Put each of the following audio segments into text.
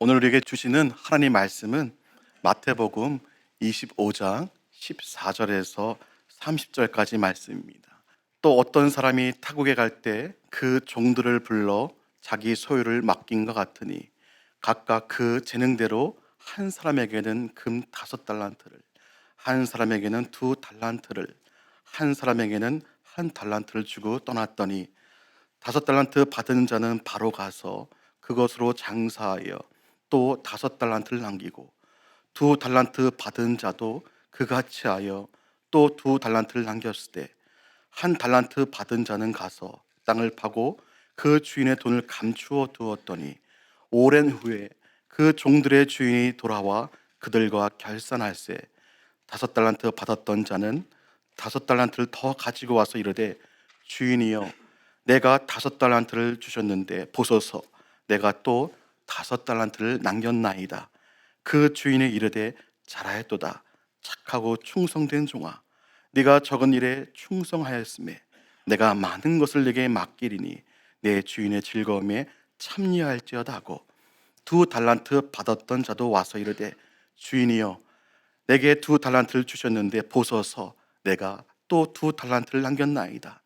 오늘 우리에게 주시는 하나님 말씀은 마태복음 25장 14절에서 30절까지 말씀입니다. 또 어떤 사람이 타국에 갈 때 그 종들을 불러 자기 소유를 맡긴 것 같으니 각각 그 재능대로 한 사람에게는 금 5달란트를, 한 사람에게는 2달란트를, 한 사람에게는 1달란트를 주고 떠났더니 5달란트 받은 자는 바로 가서 그것으로 장사하여 또 5달란트를 남기고 2달란트 받은 자도 그같이 하여 또 2달란트를 남겼을 때 1달란트 받은 자는 가서 땅을 파고 그 주인의 돈을 감추어 두었더니 오랜 후에 그 종들의 주인이 돌아와 그들과 결산할세 5달란트 받았던 자는 5달란트를 더 가지고 와서 이르되 주인이여 내가 5달란트를 주셨는데 보소서 내가 또 5달란트를 남겼나이다. 그 주인이 이르되 잘하였도다. 착하고 충성된 종아 네가 적은 일에 충성하였음에 내가 많은 것을 네게 맡기리니 내 주인의 즐거움에 참여할지어다 하고 2달란트 받았던 자도 와서 이르되 주인이여 내게 2달란트를 주셨는데 보소서 내가 또 2달란트를 남겼나이다.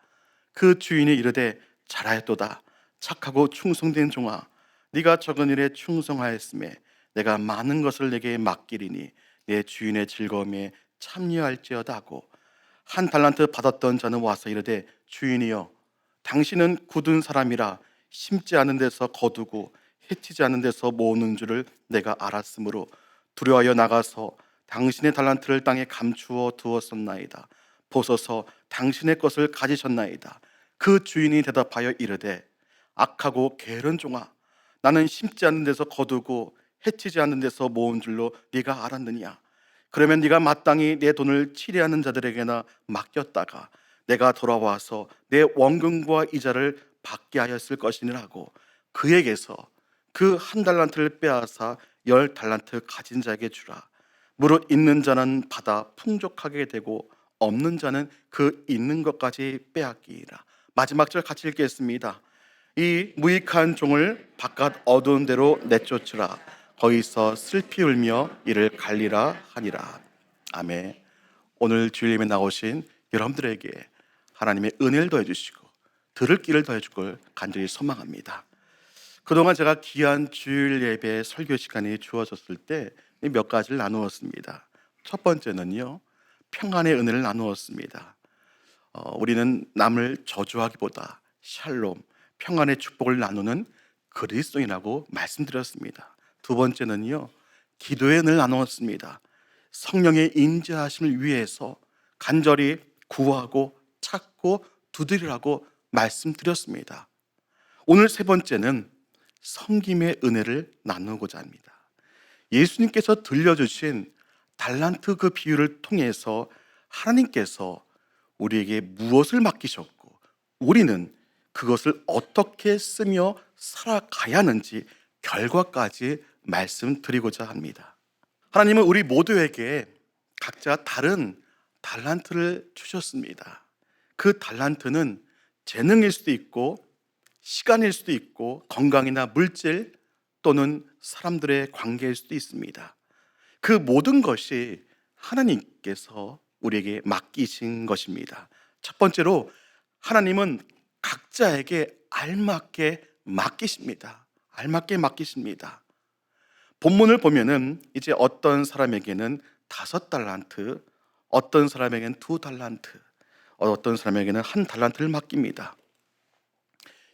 그 주인이 이르되 잘하였도다. 착하고 충성된 종아 네가 적은 일에 충성하였음에 내가 많은 것을 내게 맡기리니 내 주인의 즐거움에 참여할지어다 하고 1달란트 받았던 자는 와서 이르되 주인이여 당신은 굳은 사람이라 심지 않은 데서 거두고 해치지 않은 데서 모으는 줄을 내가 알았으므로 두려워하여 나가서 당신의 달란트를 땅에 감추어 두었었나이다. 보소서 당신의 것을 가지셨나이다. 그 주인이 대답하여 이르되 악하고 게으른 종아 나는 심지 않는 데서 거두고 해치지 않는 데서 모은 줄로 네가 알았느냐. 그러면 네가 마땅히 내 돈을 치리하는 자들에게나 맡겼다가 내가 돌아와서 내 원금과 이자를 받게 하였을 것이니라고 그에게서 그 1달란트를 빼앗아 10달란트 가진 자에게 주라. 무릇 있는 자는 받아 풍족하게 되고 없는 자는 그 있는 것까지 빼앗기리라. 마지막 절 같이 읽겠습니다. 이 무익한 종을 바깥 어두운 데로 내쫓으라. 거기서 슬피 울며 이를 갈리라 하니라. 아멘. 오늘 주일임에 나오신 여러분들에게 하나님의 은혜를 더해 주시고 들을 길을 더해 줄 걸 간절히 소망합니다. 그동안 제가 귀한 주일 예배 설교 시간이 주어졌을 때 몇 가지를 나누었습니다. 첫 번째는요, 평안의 은혜를 나누었습니다. 우리는 남을 저주하기보다 샬롬, 평안의 축복을 나누는 그리스도인이라고 말씀드렸습니다. 두 번째는요, 기도의 은혜를 나누었습니다. 성령의 인자하심을 위해서 간절히 구하고 찾고 두드리라고 말씀드렸습니다. 오늘 세 번째는 섬김의 은혜를 나누고자 합니다. 예수님께서 들려주신 달란트 그 비유를 통해서 하나님께서 우리에게 무엇을 맡기셨고 우리는 그것을 어떻게 쓰며 살아가야 하는지 결과까지 말씀드리고자 합니다. 하나님은 우리 모두에게 각자 다른 달란트를 주셨습니다. 그 달란트는 재능일 수도 있고 시간일 수도 있고 건강이나 물질 또는 사람들의 관계일 수도 있습니다. 그 모든 것이 하나님께서 우리에게 맡기신 것입니다. 첫 번째로 하나님은 각자에게 알맞게 맡기십니다. 알맞게 맡기십니다. 본문을 보면은 이제 어떤 사람에게는 5달란트, 어떤 사람에게는 2달란트, 어떤 사람에게는 1달란트를 맡깁니다.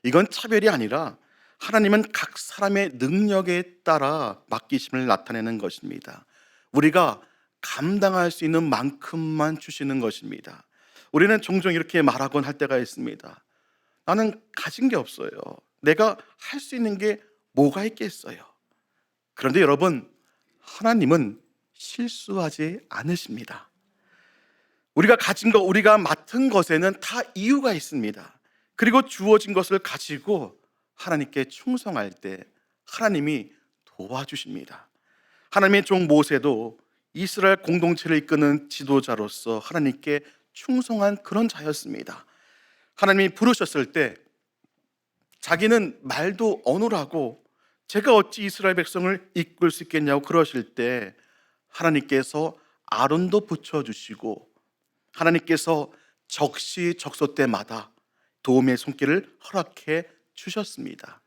이건 차별이 아니라 하나님은 각 사람의 능력에 따라 맡기심을 나타내는 것입니다. 우리가 감당할 수 있는 만큼만 주시는 것입니다. 우리는 종종 이렇게 말하곤 할 때가 있습니다. 나는 가진 게 없어요. 내가 할 수 있는 게 뭐가 있겠어요? 그런데 여러분, 하나님은 실수하지 않으십니다. 우리가 가진 것, 우리가 맡은 것에는 다 이유가 있습니다. 그리고 주어진 것을 가지고 하나님께 충성할 때 하나님이 도와주십니다. 하나님의 종 모세도 이스라엘 공동체를 이끄는 지도자로서 하나님께 충성한 그런 자였습니다. 하나님이 부르셨을 때 자기는 말도 어눌하고 제가 어찌 이스라엘 백성을 이끌 수 있겠냐고 그러실 때 하나님께서 아론도 붙여주시고 하나님께서 적시적소 때마다 도움의 손길을 허락해 주셨습니다.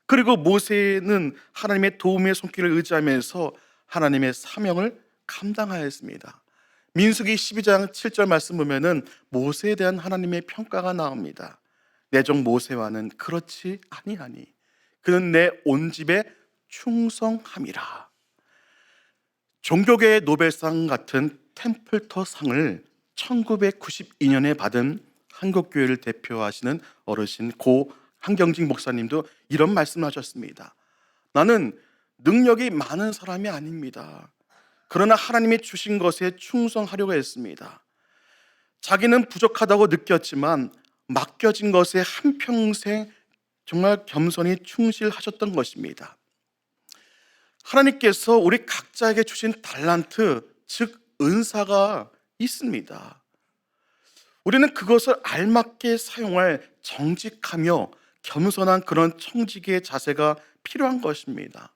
그리고 모세는 하나님의 도움의 손길을 의지하면서 하나님의 사명을 감당하였습니다. 민수기 12장 7절 말씀 보면은 모세에 대한 하나님의 평가가 나옵니다. 내 종 모세와는 그렇지 아니하니 그는 내 온 집에 충성함이라. 종교계의 노벨상 같은 템플터 상을 1992년에 받은 한국교회를 대표하시는 어르신 고 한경직 목사님도 이런 말씀하셨습니다. 나는 능력이 많은 사람이 아닙니다. 그러나 하나님이 주신 것에 충성하려고 했습니다. 자기는 부족하다고 느꼈지만 맡겨진 것에 한평생 정말 겸손히 충실하셨던 것입니다. 하나님께서 우리 각자에게 주신 달란트, 즉 은사가 있습니다. 우리는 그것을 알맞게 사용할 정직하며 겸손한 그런 청지기의 자세가 필요한 것입니다.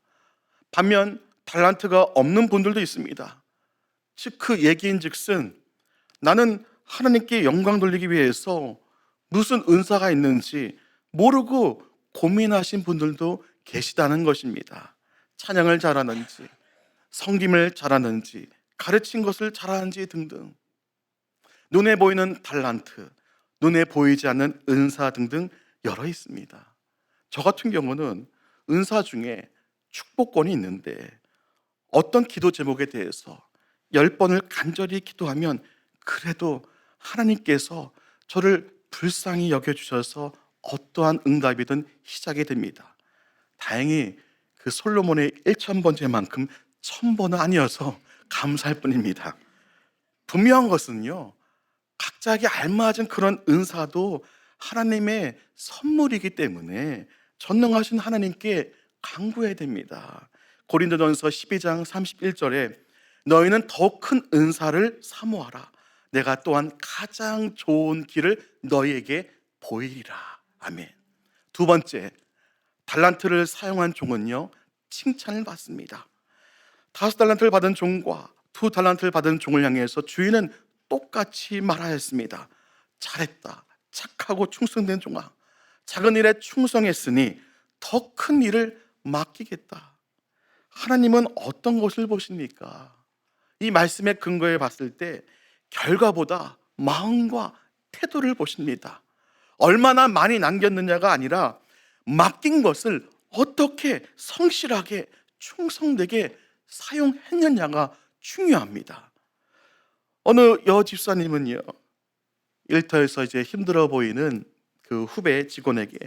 반면 달란트가 없는 분들도 있습니다. 즉 그 얘기인즉슨 나는 하나님께 영광 돌리기 위해서 무슨 은사가 있는지 모르고 고민하신 분들도 계시다는 것입니다. 찬양을 잘하는지, 섬김을 잘하는지, 가르친 것을 잘하는지 등등, 눈에 보이는 달란트, 눈에 보이지 않는 은사 등등 여러 있습니다. 저 같은 경우는 은사 중에 축복권이 있는데 어떤 기도 제목에 대해서 10번을 간절히 기도하면 그래도 하나님께서 저를 불쌍히 여겨주셔서 어떠한 응답이든 시작이 됩니다. 다행히 그 솔로몬의 1000번째만큼 1000번은 아니어서 감사할 뿐입니다. 분명한 것은요, 각자에게 알맞은 그런 은사도 하나님의 선물이기 때문에 전능하신 하나님께 간구해야 됩니다. 고린도전서 12장 31절에 너희는 더 큰 은사를 사모하라. 내가 또한 가장 좋은 길을 너희에게 보이리라. 아멘. 두 번째, 달란트를 사용한 종은요, 칭찬을 받습니다. 5달란트를 받은 종과 2달란트를 받은 종을 향해서 주인은 똑같이 말하였습니다. 잘했다. 착하고 충성된 종아. 작은 일에 충성했으니 더 큰 일을 맡기겠다. 하나님은 어떤 것을 보십니까? 이 말씀의 근거에 봤을 때 결과보다 마음과 태도를 보십니다. 얼마나 많이 남겼느냐가 아니라 맡긴 것을 어떻게 성실하게 충성되게 사용했느냐가 중요합니다. 어느 여 집사님은요, 일터에서 이제 힘들어 보이는 그 후배 직원에게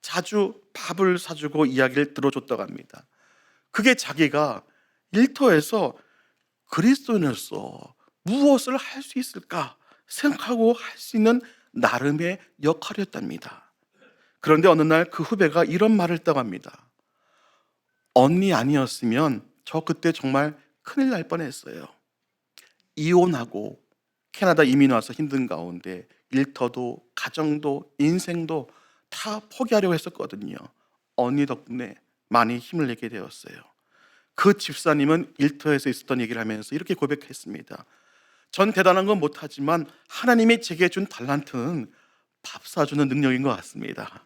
자주 밥을 사주고 이야기를 들어줬다고 합니다. 그게 자기가 일터에서 그리스도인으로서 무엇을 할 수 있을까 생각하고 할 수 있는 나름의 역할이었답니다. 그런데 어느 날 그 후배가 이런 말을 했다고 합니다. 언니 아니었으면 저 그때 정말 큰일 날 뻔했어요. 이혼하고 캐나다 이민 와서 힘든 가운데 일터도 가정도 인생도 다 포기하려고 했었거든요. 언니 덕분에 많이 힘을 내게 되었어요. 그 집사님은 일터에서 있었던 얘기를 하면서 이렇게 고백했습니다. 전 대단한 건 못하지만 하나님이 제게 준 달란트는 밥 사주는 능력인 것 같습니다.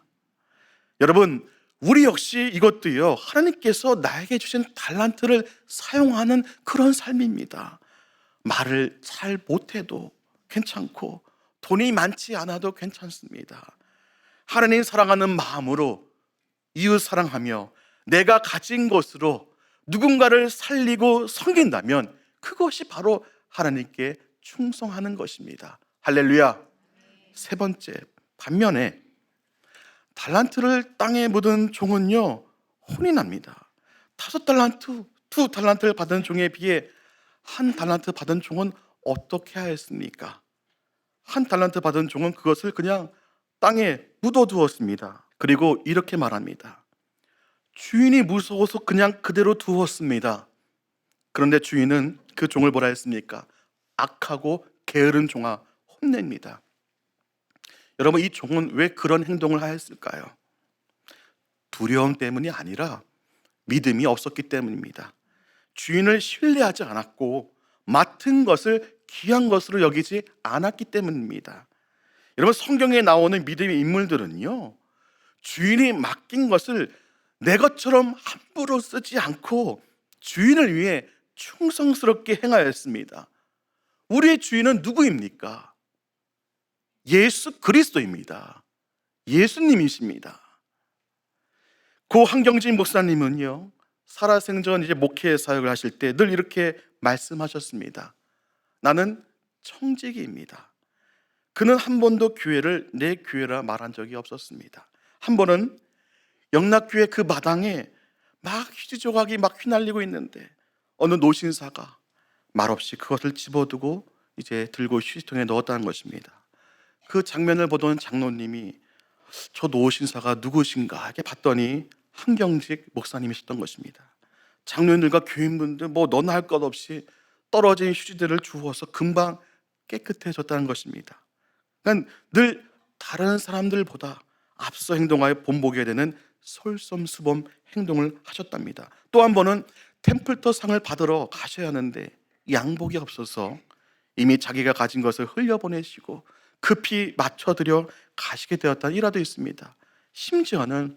여러분, 우리 역시 이것도요, 하나님께서 나에게 주신 달란트를 사용하는 그런 삶입니다. 말을 잘 못해도 괜찮고 돈이 많지 않아도 괜찮습니다. 하나님 사랑하는 마음으로 이웃 사랑하며 내가 가진 것으로 누군가를 살리고 섬긴다면 그것이 바로 하나님께 충성하는 것입니다. 할렐루야. 세 번째, 반면에 달란트를 땅에 묻은 종은요, 혼이 납니다. 5달란트, 2달란트를 받은 종에 비해 1달란트 받은 종은 어떻게 하였습니까? 1달란트 받은 종은 그것을 그냥 땅에 묻어두었습니다. 그리고 이렇게 말합니다. 주인이 무서워서 그냥 그대로 두었습니다. 그런데 주인은 그 종을 뭐라 했습니까? 악하고 게으른 종아, 혼냅니다. 여러분, 이 종은 왜 그런 행동을 하였을까요? 두려움 때문이 아니라 믿음이 없었기 때문입니다. 주인을 신뢰하지 않았고 맡은 것을 귀한 것으로 여기지 않았기 때문입니다. 여러분, 성경에 나오는 믿음의 인물들은요, 주인이 맡긴 것을 내 것처럼 함부로 쓰지 않고 주인을 위해 충성스럽게 행하였습니다. 우리의 주인은 누구입니까? 예수 그리스도입니다. 예수님이십니다. 고 한경진 목사님은요, 살아생전 이제 목회 사역을 하실 때 늘 이렇게 말씀하셨습니다. 나는 청지기입니다. 그는 한 번도 교회를 내 교회라 말한 적이 없었습니다. 한 번은 영락교회 그 마당에 막 휴지조각이 막 휘날리고 있는데 어느 노신사가 말없이 그것을 집어두고 이제 들고 휴지통에 넣었다는 것입니다. 그 장면을 보던 장로님이 저 노신사가 누구신가 이렇게 봤더니 한경직 목사님이셨던 것입니다. 장로님들과 교인분들 뭐 너나 할 것 없이 떨어진 휴지들을 주워서 금방 깨끗해졌다는 것입니다. 그러니까 늘 다른 사람들보다 앞서 행동하여 본보게 되는 솔선수범 행동을 하셨답니다. 또 한 번은 템플터 상을 받으러 가셔야 하는데 양복이 없어서 이미 자기가 가진 것을 흘려보내시고 급히 맞춰드려 가시게 되었다는 일화도 있습니다. 심지어는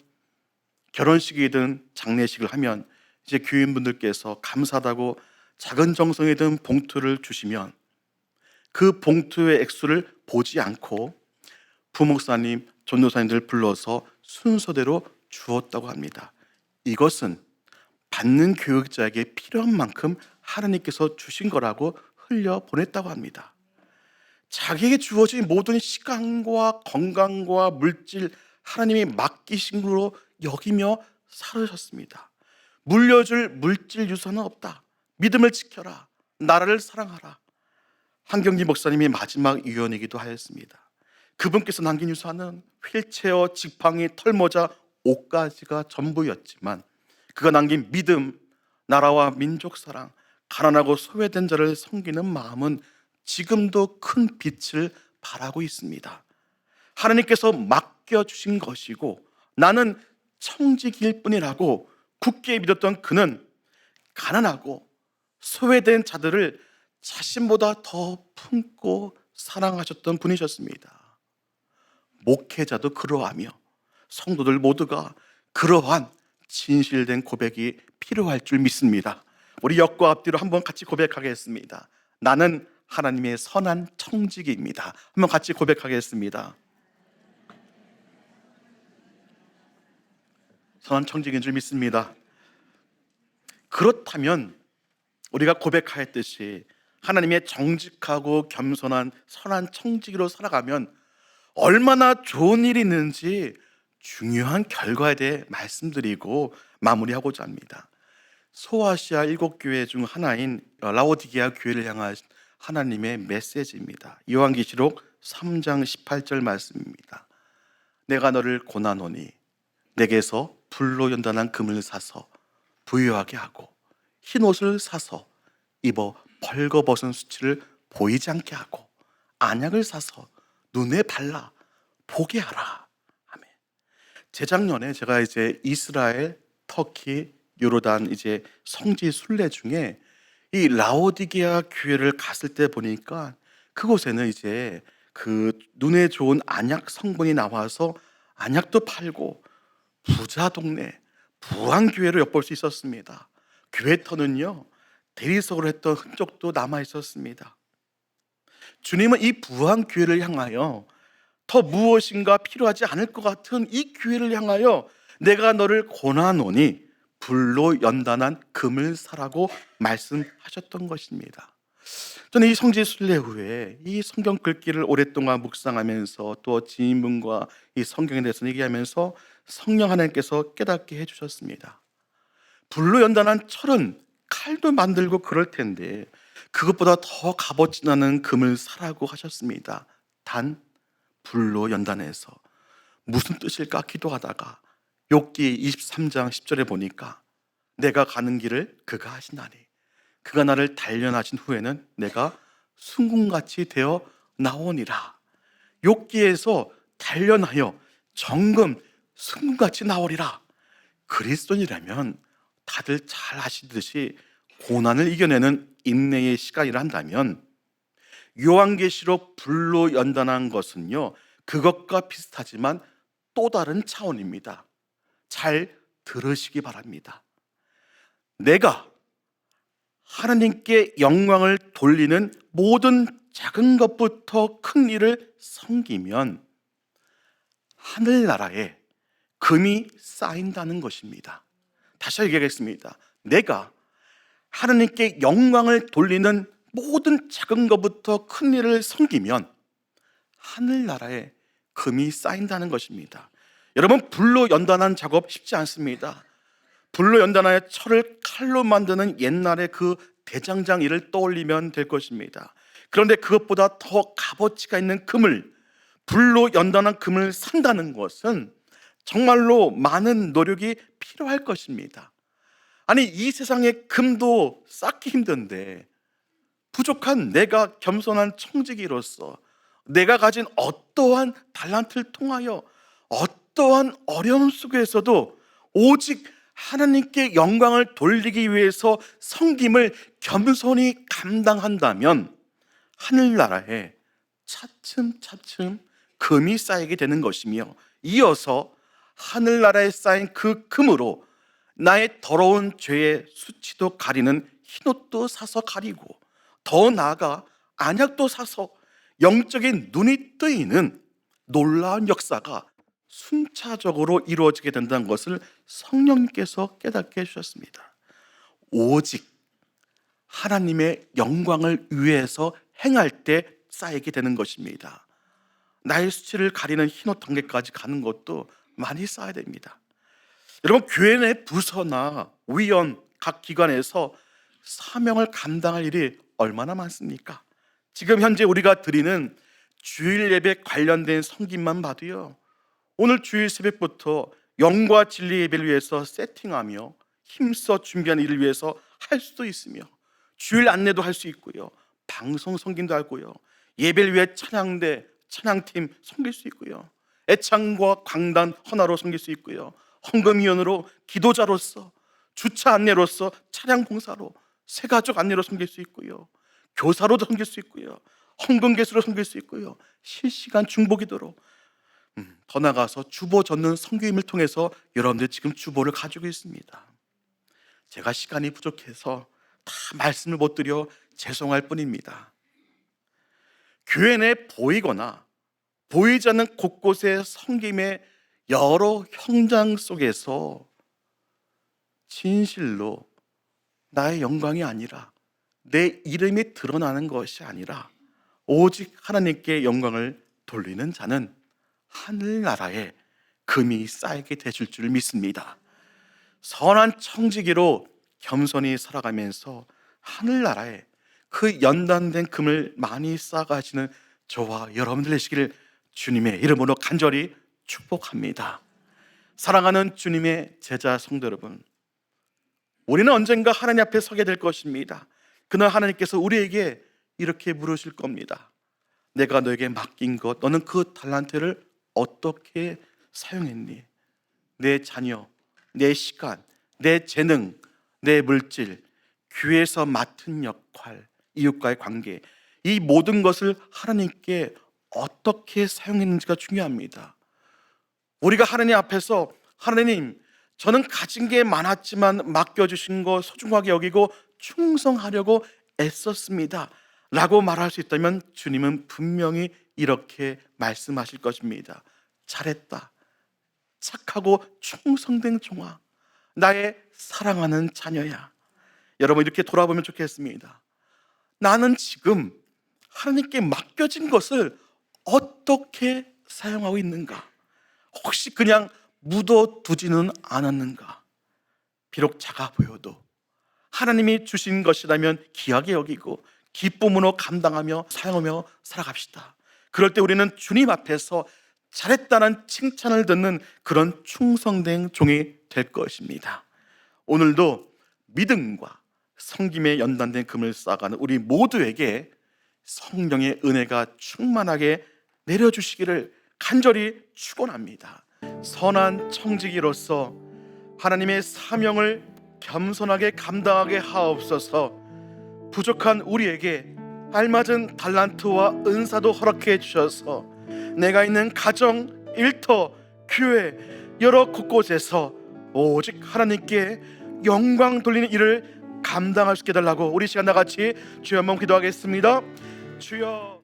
결혼식이든 장례식을 하면 이제 교인분들께서 감사하다고 작은 정성이든 봉투를 주시면 그 봉투의 액수를 보지 않고 부목사님, 전도사님들 불러서 순서대로 주었다고 합니다. 이것은 받는 교육자에게 필요한 만큼 하나님께서 주신 거라고 흘려보냈다고 합니다. 자기에게 주어진 모든 시간과 건강과 물질, 하나님이 맡기신 걸로 여기며 살으셨습니다. 물려줄 물질 유산은 없다. 믿음을 지켜라. 나라를 사랑하라. 한경기 목사님이 마지막 유언이기도 하였습니다. 그분께서 남긴 유산은 휠체어, 지팡이, 털모자, 옷가지가 전부였지만 그가 남긴 믿음, 나라와 민족 사랑, 가난하고 소외된 자를 섬기는 마음은 지금도 큰 빛을 발하고 있습니다. 하나님께서 맡겨주신 것이고 나는 청지기일 뿐이라고 굳게 믿었던 그는 가난하고 소외된 자들을 자신보다 더 품고 사랑하셨던 분이셨습니다. 목회자도 그러하며 성도들 모두가 그러한 진실된 고백이 필요할 줄 믿습니다. 우리 옆과 앞뒤로 한번 같이 고백하겠습니다. 나는 하나님의 선한 청지기입니다. 한번 같이 고백하겠습니다. 선한 청지기인 줄 믿습니다. 그렇다면 우리가 고백하였듯이 하나님의 정직하고 겸손한 선한 청지기로 살아가면 얼마나 좋은 일이 있는지 중요한 결과에 대해 말씀드리고 마무리하고자 합니다. 소아시아 7교회 중 하나인 라오디게아 교회를 향한 하나님의 메시지입니다. 요한계시록 3장 18절 말씀입니다. 내가 너를 고난하노니 내게서 불로 연단한 금을 사서 부유하게 하고 흰 옷을 사서 입어 벌거벗은 수치를 보이지 않게 하고 안약을 사서 눈에 발라 보게 하라. 아멘. 재작년에 제가 이제 이스라엘, 터키, 요르단 이제 성지 순례 중에 이 라오디게아 교회를 갔을 때 보니까 그곳에는 이제 그 눈에 좋은 안약 성분이 나와서 안약도 팔고 부자 동네, 부한 교회로 엿볼 수 있었습니다. 교회터는요 대리석으로 했던 흔적도 남아 있었습니다. 주님은 이 부한 교회를 향하여 더 무엇인가 필요하지 않을 것 같은 이 교회를 향하여 내가 너를 고난하노니 불로 연단한 금을 사라고 말씀하셨던 것입니다. 저는 이 성지 순례 후에 이 성경 글귀를 오랫동안 묵상하면서 또 지인분과 이 성경에 대해서 얘기하면서 성령 하나님께서 깨닫게 해주셨습니다. 불로 연단한 철은 칼도 만들고 그럴 텐데 그것보다 더 값어치 나는 금을 사라고 하셨습니다. 단 불로 연단해서 무슨 뜻일까 기도하다가 욥기 23장 10절에 보니까 내가 가는 길을 그가 하시나니 그가 나를 단련하신 후에는 내가 순금같이 되어 나오니라. 욥기에서 단련하여 정금 순금같이 나오리라. 그리스도인이라면 다들 잘 아시듯이 고난을 이겨내는 인내의 시간이라 한다면, 요한계시록 불로 연단한 것은요, 그것과 비슷하지만 또 다른 차원입니다. 잘 들으시기 바랍니다. 내가 하나님께 영광을 돌리는 모든 작은 것부터 큰 일을 섬기면 하늘나라에 금이 쌓인다는 것입니다. 다시 얘기하겠습니다. 내가 하나님께 영광을 돌리는 모든 작은 것부터 큰 일을 섬기면 하늘나라에 금이 쌓인다는 것입니다. 여러분, 불로 연단한 작업 쉽지 않습니다. 불로 연단하여 철을 칼로 만드는 옛날의 그 대장장 일을 떠올리면 될 것입니다. 그런데 그것보다 더 값어치가 있는 금을, 불로 연단한 금을 산다는 것은 정말로 많은 노력이 필요할 것입니다. 아니, 이 세상에 금도 쌓기 힘든데 부족한 내가 겸손한 청지기로서 내가 가진 어떠한 달란트를 통하여 어떠한 어려움 속에서도 오직 하나님께 영광을 돌리기 위해서 섬김을 겸손히 감당한다면 하늘나라에 차츰차츰 금이 쌓이게 되는 것이며, 이어서 하늘나라에 쌓인 그 금으로 나의 더러운 죄의 수치도 가리는 흰옷도 사서 가리고, 더 나아가 안약도 사서 영적인 눈이 뜨이는 놀라운 역사가 순차적으로 이루어지게 된다는 것을 성령님께서 깨닫게 해주셨습니다. 오직 하나님의 영광을 위해서 행할 때 쌓이게 되는 것입니다. 나의 수치를 가리는 흰옷 단계까지 가는 것도 많이 쌓아야 됩니다. 여러분, 교회 내 부서나 위원, 각 기관에서 사명을 감당할 일이 얼마나 많습니까? 지금 현재 우리가 드리는 주일 예배 관련된 섬김만 봐도요, 오늘 주일 새벽부터 영과 진리 예배를 위해서 세팅하며 힘써 준비한 일을 위해서 할 수도 있으며, 주일 안내도 할 수 있고요, 방송 섬김도 하고요, 예배를 위해 찬양대, 찬양팀 섬길 수 있고요, 애창과 강단 헌화로 섬길 수 있고요, 헌금위원으로, 기도자로서, 주차 안내로서, 차량 봉사로, 새가족 안내로 섬길 수 있고요, 교사로도 섬길 수 있고요, 헌금개수로 섬길 수 있고요, 실시간 중보기도로, 더 나아가서 주보 젓는 선교임을 통해서 여러분들 지금 주보를 가지고 있습니다. 제가 시간이 부족해서 다 말씀을 못 드려 죄송할 뿐입니다. 교회 내 보이거나 보이지 않는 곳곳의 섬김의 여러 현장 속에서 진실로 나의 영광이 아니라, 내 이름이 드러나는 것이 아니라 오직 하나님께 영광을 돌리는 자는 하늘나라에 금이 쌓이게 되실 줄 믿습니다. 선한 청지기로 겸손히 살아가면서 하늘나라에 그 연단된 금을 많이 쌓아가시는 저와 여러분들 되시기를 주님의 이름으로 간절히 축복합니다. 사랑하는 주님의 제자 성도 여러분, 우리는 언젠가 하나님 앞에 서게 될 것입니다. 그날 하나님께서 우리에게 이렇게 물으실 겁니다. 내가 너에게 맡긴 것, 너는 그 달란트를 어떻게 사용했니? 내 자녀, 내 시간, 내 재능, 내 물질, 교회에서 맡은 역할, 이웃과의 관계, 이 모든 것을 하나님께 어떻게 사용했는지가 중요합니다. 우리가 하나님 앞에서, 하나님, 저는 가진 게 많았지만 맡겨주신 거 소중하게 여기고 충성하려고 애썼습니다 라고 말할 수 있다면 주님은 분명히 이렇게 말씀하실 것입니다. 잘했다, 착하고 충성된 종아, 나의 사랑하는 자녀야. 여러분, 이렇게 돌아보면 좋겠습니다. 나는 지금 하나님께 맡겨진 것을 어떻게 사용하고 있는가? 혹시 그냥 묻어두지는 않았는가? 비록 작아 보여도 하나님이 주신 것이라면 귀하게 여기고 기쁨으로 감당하며 사용하며 살아갑시다. 그럴 때 우리는 주님 앞에서 잘했다는 칭찬을 듣는 그런 충성된 종이 될 것입니다. 오늘도 믿음과 섬김에 연단된 금을 쌓아가는 우리 모두에게 성령의 은혜가 충만하게 내려주시기를 간절히 축원합니다. 선한 청지기로서 하나님의 사명을 겸손하게 감당하게 하옵소서. 부족한 우리에게 알맞은 달란트와 은사도 허락해 주셔서 내가 있는 가정, 일터, 교회 여러 곳곳에서 오직 하나님께 영광 돌리는 일을 감당할 수 있게 해달라고 우리 시간 나같이 주여 한번 기도하겠습니다. 주여.